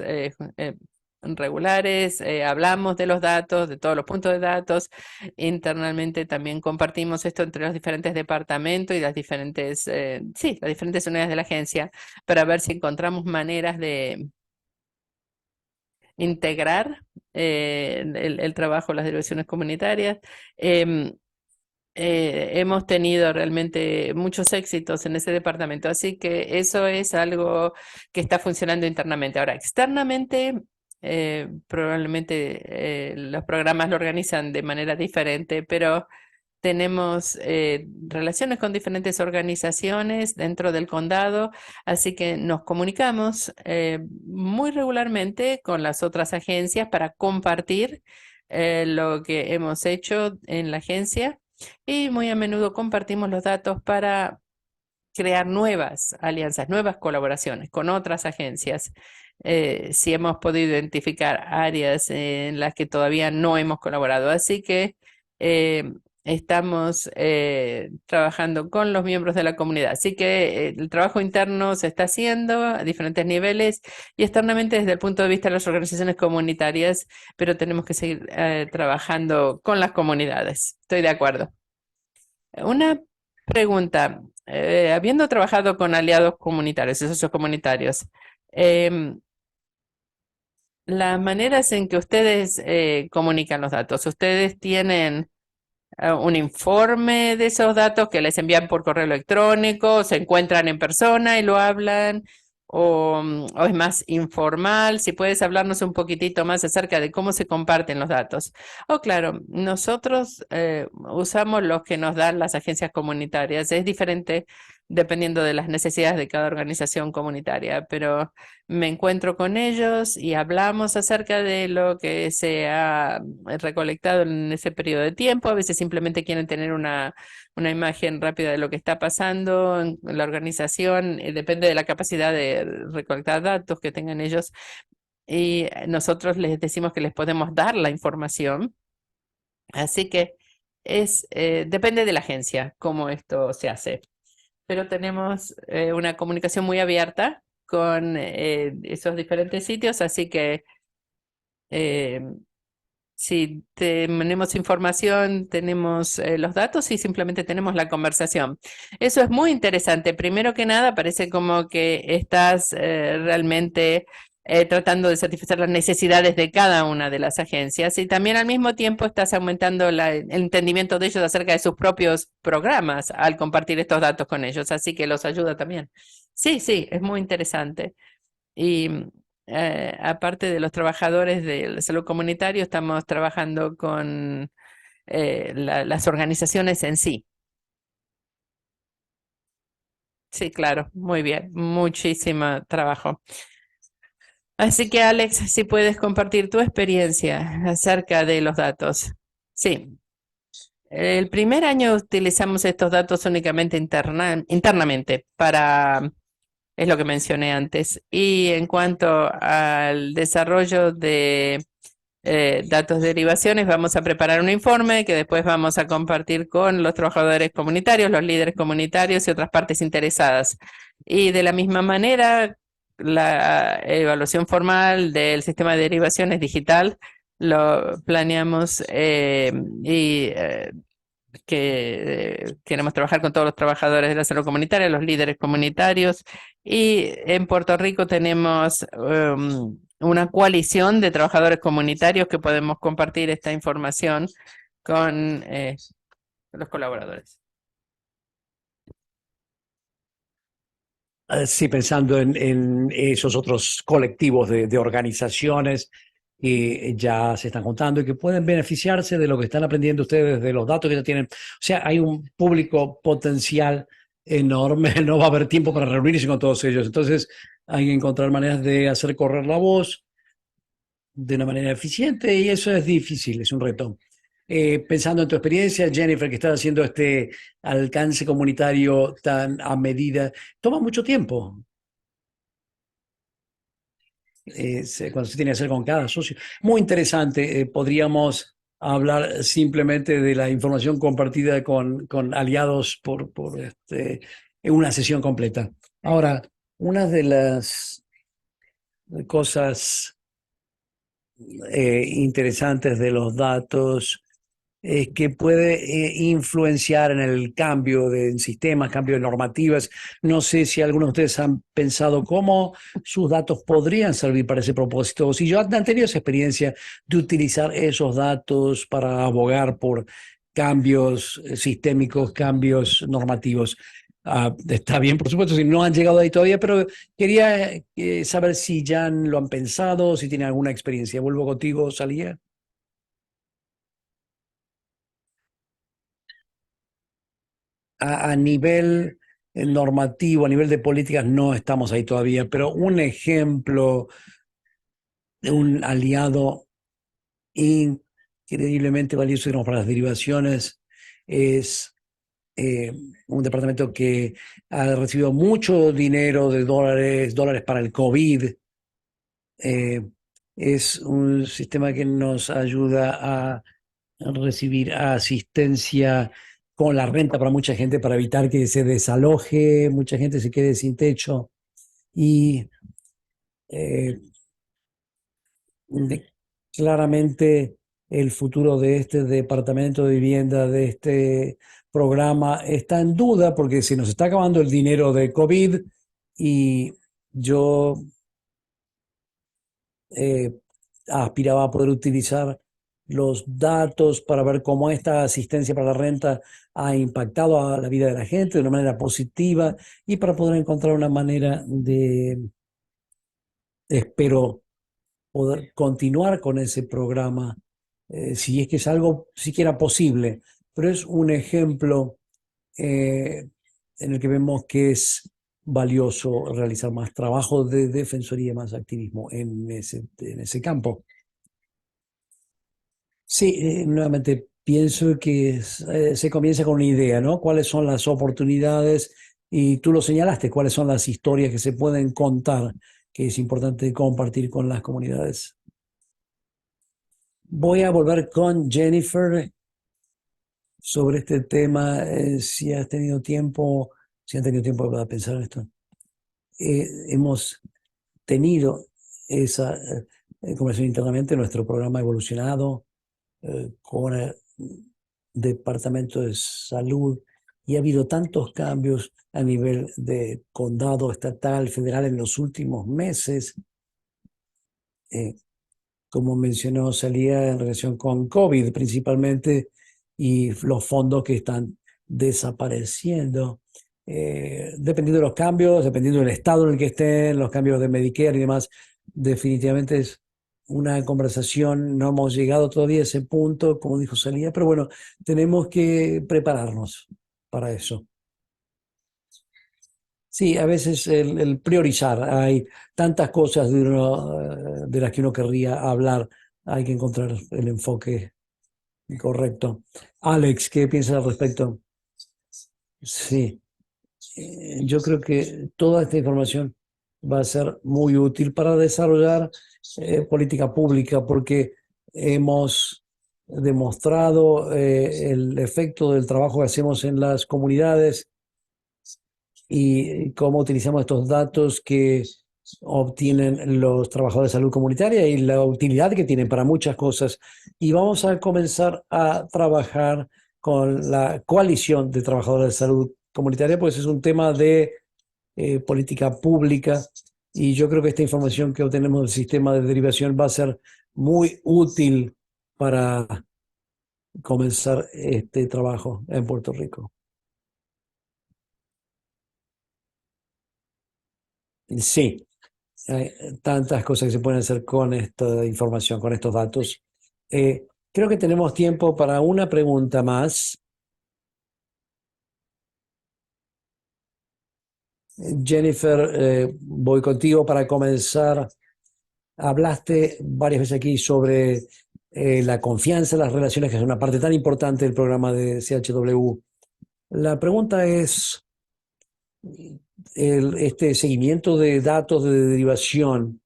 regulares, hablamos de los datos, de todos los puntos de datos. Internamente también compartimos esto entre los diferentes departamentos y las diferentes unidades de la agencia para ver si encontramos maneras integrar el trabajo de las delegaciones comunitarias. Em, hemos tenido realmente muchos éxitos en ese departamento, así que eso es algo que está funcionando internamente. Ahora, externamente, probablemente los programas lo organizan de manera diferente, pero tenemos relaciones con diferentes organizaciones dentro del condado, así que nos comunicamos muy regularmente con las otras agencias para compartir lo que hemos hecho en la agencia y muy a menudo compartimos los datos para crear nuevas alianzas, nuevas colaboraciones con otras agencias. Si hemos podido identificar áreas en las que todavía no hemos colaborado. Así que estamos trabajando con los miembros de la comunidad. Así que el trabajo interno se está haciendo a diferentes niveles y externamente desde el punto de vista de las organizaciones comunitarias, pero tenemos que seguir trabajando con las comunidades. Estoy de acuerdo. Una pregunta, habiendo trabajado con aliados comunitarios y socios comunitarios, las maneras en que ustedes comunican los datos, ¿ustedes tienen un informe de esos datos que les envían por correo electrónico, se encuentran en persona y lo hablan, o es más informal? Si puedes hablarnos un poquitito más acerca de cómo se comparten los datos. Oh, claro, nosotros usamos los que nos dan las agencias comunitarias. Es diferente dependiendo de las necesidades de cada organización comunitaria, pero me encuentro con ellos y hablamos acerca de lo que se ha recolectado en ese periodo de tiempo. A veces simplemente quieren tener una imagen rápida de lo que está pasando en la organización. Depende de la capacidad de recolectar datos que tengan ellos. Y nosotros les decimos que les podemos dar la información. Así que depende de la agencia cómo esto se hace. Pero tenemos una comunicación muy abierta con esos diferentes sitios, así que eh, si tenemos información, tenemos los datos y simplemente tenemos la conversación. Eso es muy interesante. Primero que nada, parece como que estás realmente tratando de satisfacer las necesidades de cada una de las agencias y también al mismo tiempo estás aumentando el entendimiento de ellos acerca de sus propios programas al compartir estos datos con ellos. Así que los ayuda también. Sí, sí, es muy interesante. Y aparte de los trabajadores del salud comunitario, estamos trabajando con las organizaciones en sí. Sí, claro, muy bien, muchísimo trabajo. Así que Alex, si puedes compartir tu experiencia acerca de los datos. Sí, el primer año utilizamos estos datos únicamente internamente para, es lo que mencioné antes. Y en cuanto al desarrollo de datos de derivaciones, vamos a preparar un informe que después vamos a compartir con los trabajadores comunitarios, los líderes comunitarios y otras partes interesadas. Y de la misma manera, la evaluación formal del sistema de derivaciones digital lo planeamos y que queremos trabajar con todos los trabajadores de la salud comunitaria, los líderes comunitarios. Y en Puerto Rico tenemos una coalición de trabajadores comunitarios que podemos compartir esta información con los colaboradores. Sí, pensando en esos otros colectivos de organizaciones que ya se están juntando y que pueden beneficiarse de lo que están aprendiendo ustedes, de los datos que ya tienen. O sea, hay un público potencial enorme, no va a haber tiempo para reunirse con todos ellos. Entonces, hay que encontrar maneras de hacer correr la voz de una manera eficiente y eso es difícil, es un reto. Pensando en tu experiencia, Jennifer, que estás haciendo este alcance comunitario tan a medida, toma mucho tiempo cuando se tiene que hacer con cada socio. Muy interesante. Podríamos hablar simplemente de la información compartida con aliados en una sesión completa. Ahora, una de las cosas interesantes de los datos que puede influenciar en el cambio de sistemas, cambio de normativas. No sé si algunos de ustedes han pensado cómo sus datos podrían servir para ese propósito, o si yo han tenido esa experiencia de utilizar esos datos para abogar por cambios sistémicos, cambios normativos. Está bien, por supuesto, si no han llegado ahí todavía, pero quería saber si ya lo han pensado, si tienen alguna experiencia. Vuelvo contigo, Salía. A nivel normativo, a nivel de políticas, no estamos ahí todavía, pero un ejemplo de un aliado increíblemente valioso digamos, para las derivaciones es eh, un departamento que ha recibido mucho dinero de dólares para el COVID. Eh, es un sistema que nos ayuda a recibir asistencia con la renta para mucha gente para evitar que se desaloje, mucha gente se quede sin techo y eh, de- claramente el futuro de este departamento de vivienda, de este programa, está en duda porque se nos está acabando el dinero de COVID y yo eh, aspiraba a poder utilizar los datos para ver cómo esta asistencia para la renta ha impactado a la vida de la gente de una manera positiva y para poder encontrar una manera de, espero, poder continuar con ese programa, si es que es algo siquiera posible. Pero es un ejemplo eh, en el que vemos que es valioso realizar más trabajo de defensoría, más activismo en ese campo. Sí, nuevamente pienso que se comienza con una idea, ¿no? ¿Cuáles son las oportunidades? Y tú lo señalaste, ¿cuáles son las historias que se pueden contar, que es importante compartir con las comunidades? Voy a volver con Jennifer sobre este tema, si has tenido tiempo, si han tenido tiempo para pensar en esto. Hemos tenido esa conversación internamente, nuestro programa ha evolucionado con el Departamento de Salud y ha habido tantos cambios a nivel de condado, estatal, federal en los últimos meses. Eh, como mencionó, salía en relación con COVID principalmente y los fondos que están desapareciendo. Dependiendo de los cambios, dependiendo del estado en el que estén, los cambios de Medicare y demás, definitivamente es una conversación, no hemos llegado todavía a ese punto, como dijo Salía, pero bueno, tenemos que prepararnos para eso. Sí, a veces el priorizar, hay tantas cosas de las que uno querría hablar, hay que encontrar el enfoque correcto. Alex, ¿qué piensas al respecto? Sí, yo creo que toda esta información va a ser muy útil para desarrollar política pública porque hemos demostrado el efecto del trabajo que hacemos en las comunidades y cómo utilizamos estos datos que obtienen los trabajadores de salud comunitaria y la utilidad que tienen para muchas cosas. Y vamos a comenzar a trabajar con la coalición de trabajadores de salud comunitaria, pues es un tema de política pública y yo creo que esta información que obtenemos del sistema de derivación va a ser muy útil para comenzar este trabajo en Puerto Rico. Sí, hay tantas cosas que se pueden hacer con esta información, con estos datos. Creo que tenemos tiempo para una pregunta más. Jennifer, voy contigo para comenzar. Hablaste varias veces aquí sobre la confianza en las relaciones, que es una parte tan importante del programa de CHW. La pregunta es, este seguimiento de datos de derivación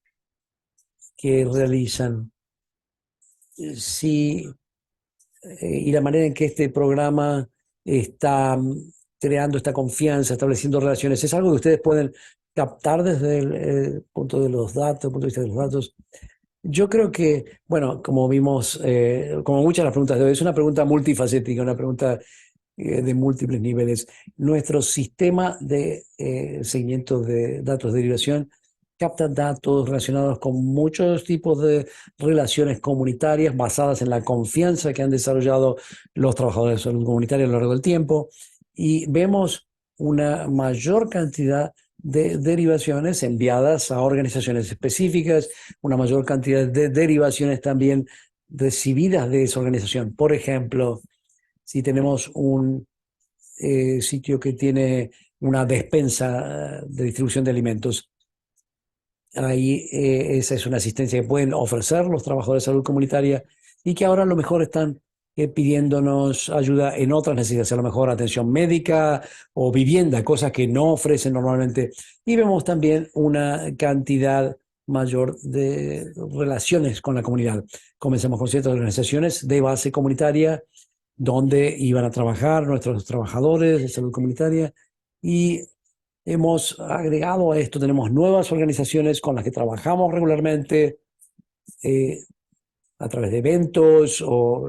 que realizan, si y la manera en que este programa está creando esta confianza, estableciendo relaciones, es algo que ustedes pueden captar desde el punto de los datos, el punto de vista de los datos. Yo creo que, bueno, como vimos, como muchas de las preguntas de hoy, es una pregunta multifacética, una pregunta de múltiples niveles. Nuestro sistema de seguimiento de datos de derivación capta datos relacionados con muchos tipos de relaciones comunitarias basadas en la confianza que han desarrollado los trabajadores de salud comunitaria a lo largo del tiempo. Y vemos una mayor cantidad de derivaciones enviadas a organizaciones específicas, una mayor cantidad de derivaciones también recibidas de esa organización. Por ejemplo, si tenemos un sitio que tiene una despensa de distribución de alimentos, ahí esa es una asistencia que pueden ofrecer los trabajadores de salud comunitaria y que ahora a lo mejor están pidiéndonos ayuda en otras necesidades, a lo mejor atención médica o vivienda, cosas que no ofrecen normalmente. Y vemos también una cantidad mayor de relaciones con la comunidad. Comenzamos con ciertas organizaciones de base comunitaria donde iban a trabajar nuestros trabajadores de salud comunitaria y hemos agregado a esto, tenemos nuevas organizaciones con las que trabajamos regularmente eh, a través de eventos o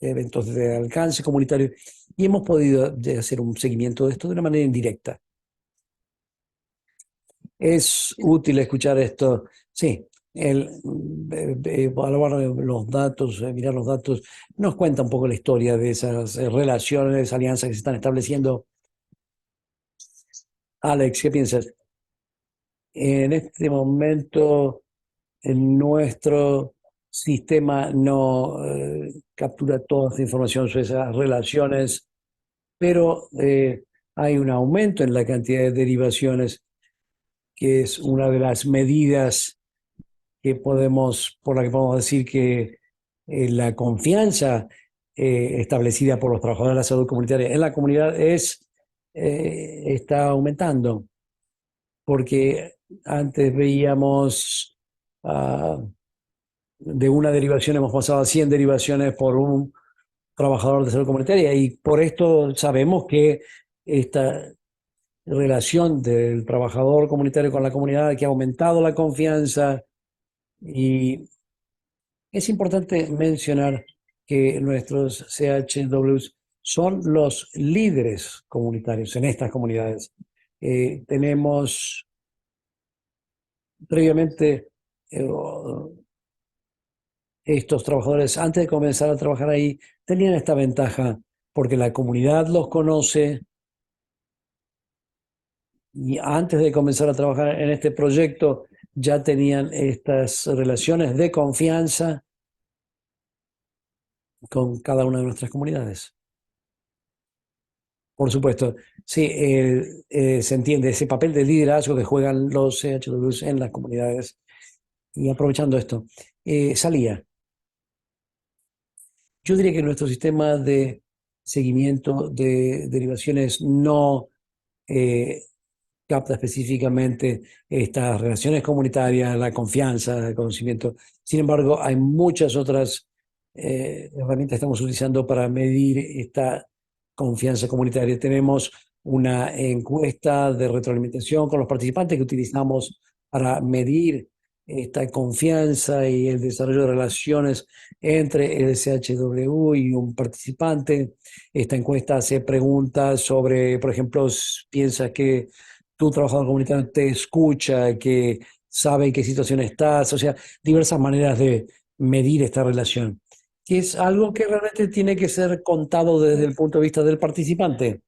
eventos de alcance comunitario y hemos podido hacer un seguimiento de esto de una manera indirecta. Es útil escuchar esto, sí. Evaluar los datos, mirar los datos, nos cuenta un poco la historia de esas relaciones, alianzas que se están estableciendo. Alex, ¿qué piensas? En este momento, en nuestro sistema no captura toda esa información sobre esas relaciones, pero hay un aumento en la cantidad de derivaciones, que es una de las medidas por la que podemos decir que la confianza establecida por los trabajadores de la salud comunitaria en la comunidad está aumentando, porque antes veíamos de una derivación hemos pasado a 100 derivaciones por un trabajador de salud comunitaria y por esto sabemos que esta relación del trabajador comunitario con la comunidad que ha aumentado la confianza y es importante mencionar que nuestros CHWs son los líderes comunitarios en estas comunidades. Tenemos previamente estos trabajadores, antes de comenzar a trabajar ahí, tenían esta ventaja porque la comunidad los conoce y antes de comenzar a trabajar en este proyecto ya tenían estas relaciones de confianza con cada una de nuestras comunidades. Por supuesto, sí, se entiende ese papel de liderazgo que juegan los CHWs en las comunidades. Y aprovechando esto, Salía, yo diría que nuestro sistema de seguimiento de derivaciones no capta específicamente estas relaciones comunitarias, la confianza, el conocimiento. Sin embargo, hay muchas otras herramientas que estamos utilizando para medir esta confianza comunitaria. Tenemos una encuesta de retroalimentación con los participantes que utilizamos para medir esta confianza y el desarrollo de relaciones entre el SHW y un participante. Esta encuesta hace preguntas sobre, por ejemplo, piensas que tu trabajador comunitario te escucha, que sabe en qué situación estás, o sea, diversas maneras de medir esta relación, que es algo que realmente tiene que ser contado desde el punto de vista del participante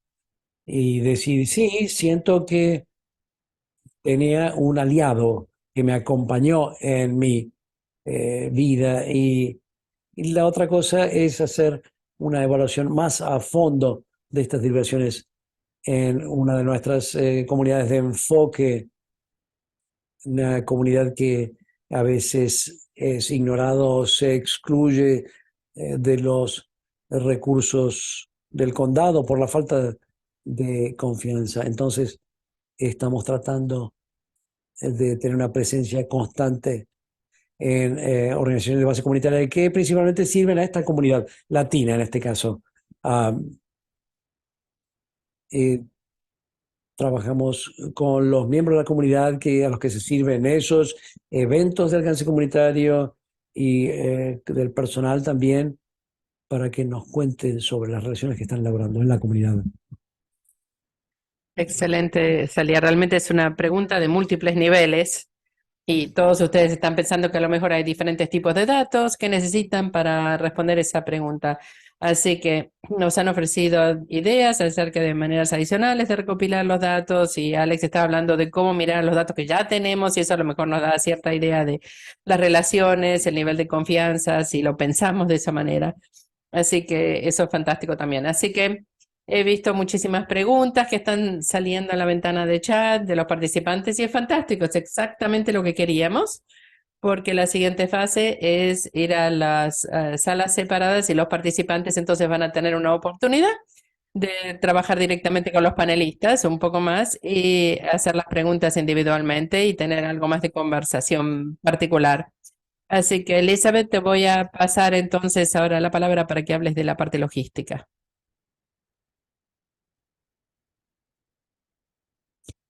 y decir, sí, siento que tenía un aliado que me acompañó en mi vida y la otra cosa es hacer una evaluación más a fondo de estas diversiones en una de nuestras comunidades de enfoque, una comunidad que a veces es ignorado o se excluye de los recursos del condado por la falta de confianza. Entonces, estamos tratando de tener una presencia constante en organizaciones de base comunitaria que principalmente sirven a esta comunidad latina en este caso. Ah, eh, trabajamos con los miembros de la comunidad a los que se sirven esos eventos de alcance comunitario y del personal también, para que nos cuenten sobre las relaciones que están elaborando en la comunidad. Excelente, Salía. Realmente es una pregunta de múltiples niveles y todos ustedes están pensando que a lo mejor hay diferentes tipos de datos que necesitan para responder esa pregunta. Así que nos han ofrecido ideas acerca de maneras adicionales de recopilar los datos y Alex está hablando de cómo mirar los datos que ya tenemos y eso a lo mejor nos da cierta idea de las relaciones, el nivel de confianza, si lo pensamos de esa manera. Así que eso es fantástico también. Así que he visto muchísimas preguntas que están saliendo en la ventana de chat de los participantes y es fantástico, es exactamente lo que queríamos, porque la siguiente fase es ir a las salas separadas y los participantes entonces van a tener una oportunidad de trabajar directamente con los panelistas un poco más y hacer las preguntas individualmente y tener algo más de conversación particular. Así que, Elizabeth, te voy a pasar entonces ahora la palabra para que hables de la parte logística.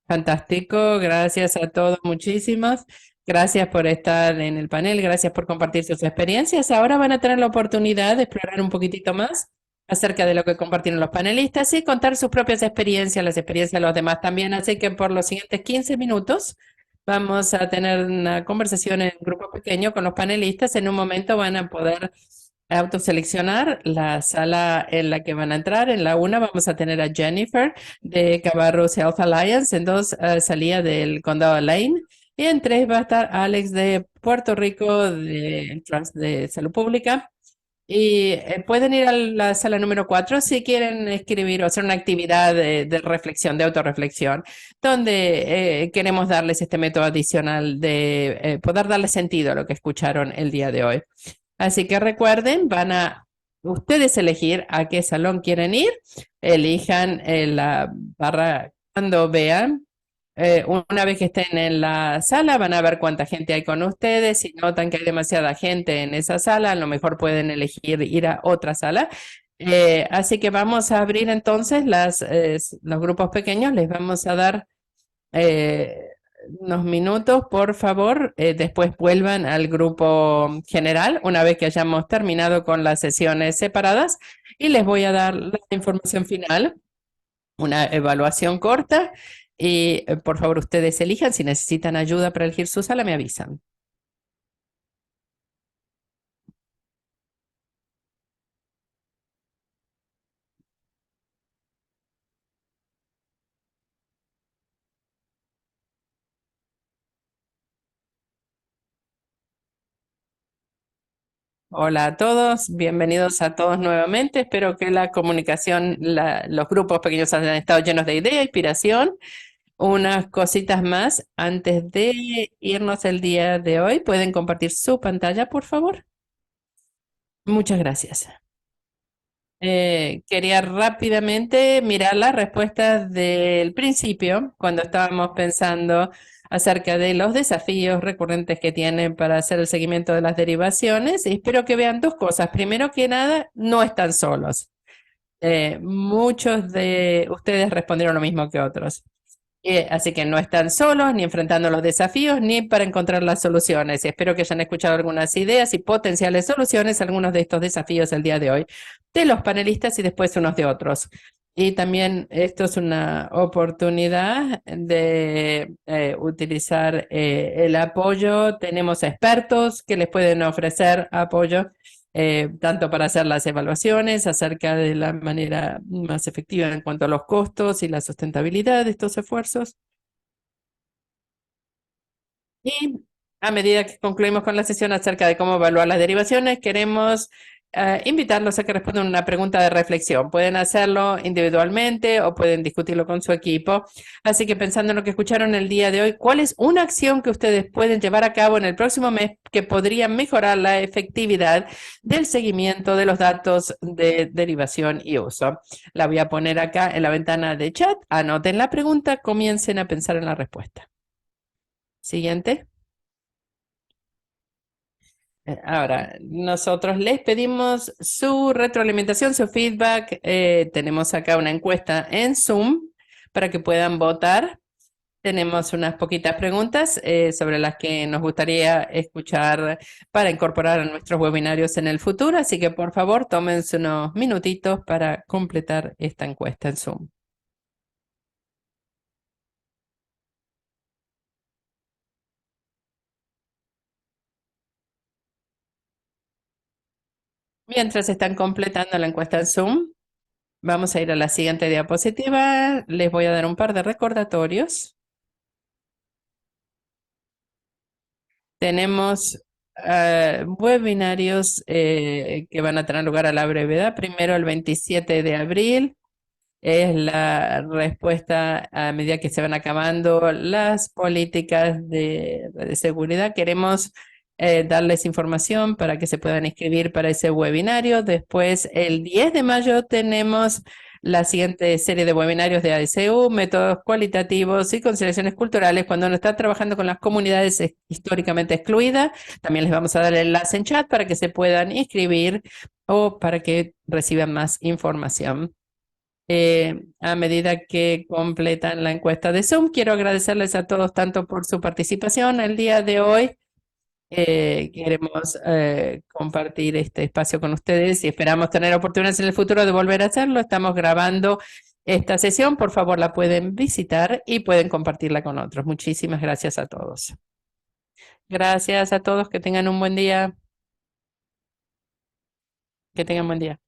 Fantástico, gracias a todos muchísimas. Gracias por estar en el panel, gracias por compartir sus experiencias. Ahora van a tener la oportunidad de explorar un poquitito más acerca de lo que compartieron los panelistas y contar sus propias experiencias, las experiencias de los demás también. Así que por los siguientes 15 minutos vamos a tener una conversación en grupo pequeño con los panelistas. En un momento van a poder autoseleccionar la sala en la que van a entrar. En la una vamos a tener a Jennifer de Cabarrus Health Alliance, en dos salía del condado Lane y en tres va a estar Alex de Puerto Rico de Trust de Salud Pública. Y pueden ir a la sala número 4 si quieren escribir o hacer una actividad de reflexión, de autorreflexión, donde queremos darles este método adicional de poder darle sentido a lo que escucharon el día de hoy. Así que recuerden, van a ustedes elegir a qué salón quieren ir, elijan la barra cuando vean. Una vez que estén en la sala, van a ver cuánta gente hay con ustedes. Si notan que hay demasiada gente en esa sala, a lo mejor pueden elegir ir a otra sala. Así que vamos a abrir entonces los grupos pequeños. Les vamos a dar unos minutos, por favor. Después vuelvan al grupo general una vez que hayamos terminado con las sesiones separadas. Y les voy a dar la información final, una evaluación corta. Y por favor, ustedes elijan. Si necesitan ayuda para elegir su sala, me avisan. Hola a todos, bienvenidos a todos nuevamente. Espero que la comunicación, los grupos pequeños hayan estado llenos de idea, inspiración. Unas cositas más antes de irnos el día de hoy. ¿Pueden compartir su pantalla, por favor? Muchas gracias. Quería rápidamente mirar las respuestas del principio, cuando estábamos pensando acerca de los desafíos recurrentes que tienen para hacer el seguimiento de las derivaciones. Y espero que vean dos cosas. Primero que nada, no están solos. Muchos de ustedes respondieron lo mismo que otros. Así que no están solos ni enfrentando los desafíos ni para encontrar las soluciones. Espero que hayan escuchado algunas ideas y potenciales soluciones a algunos de estos desafíos el día de hoy, de los panelistas y después unos de otros. Y también esto es una oportunidad de utilizar el apoyo. Tenemos expertos que les pueden ofrecer apoyo tanto para hacer las evaluaciones acerca de la manera más efectiva en cuanto a los costos y la sustentabilidad de estos esfuerzos. Y a medida que concluimos con la sesión acerca de cómo evaluar las derivaciones, queremos invitarlos a que respondan una pregunta de reflexión. Pueden hacerlo individualmente o pueden discutirlo con su equipo. Así que pensando en lo que escucharon el día de hoy, ¿cuál es una acción que ustedes pueden llevar a cabo en el próximo mes que podría mejorar la efectividad del seguimiento de los datos de derivación y uso? La voy a poner acá en la ventana de chat. Anoten la pregunta, comiencen a pensar en la respuesta. Siguiente. Ahora, nosotros les pedimos su retroalimentación, su feedback. Tenemos acá una encuesta en Zoom para que puedan votar. Tenemos unas poquitas preguntas sobre las que nos gustaría escuchar para incorporar a nuestros webinarios en el futuro, así que por favor tómense unos minutitos para completar esta encuesta en Zoom. Mientras están completando la encuesta en Zoom, vamos a ir a la siguiente diapositiva. Les voy a dar un par de recordatorios. Tenemos webinarios que van a tener lugar a la brevedad. Primero, el 27 de abril, es la respuesta a medida que se van acabando las políticas de seguridad. Queremos darles información para que se puedan inscribir para ese webinario. Después, el 10 de mayo, tenemos la siguiente serie de webinarios de ASU, métodos cualitativos y consideraciones culturales cuando uno está trabajando con las comunidades históricamente excluidas. También les vamos a dar el enlace en chat para que se puedan inscribir o para que reciban más información. A medida que completan la encuesta de Zoom, quiero agradecerles a todos tanto por su participación el día de hoy. Queremos compartir este espacio con ustedes y esperamos tener oportunidades en el futuro de volver a hacerlo. Estamos grabando esta sesión, por favor la pueden visitar y pueden compartirla con otros. Muchísimas gracias a todos. Gracias a todos, que tengan un buen día. Que tengan buen día.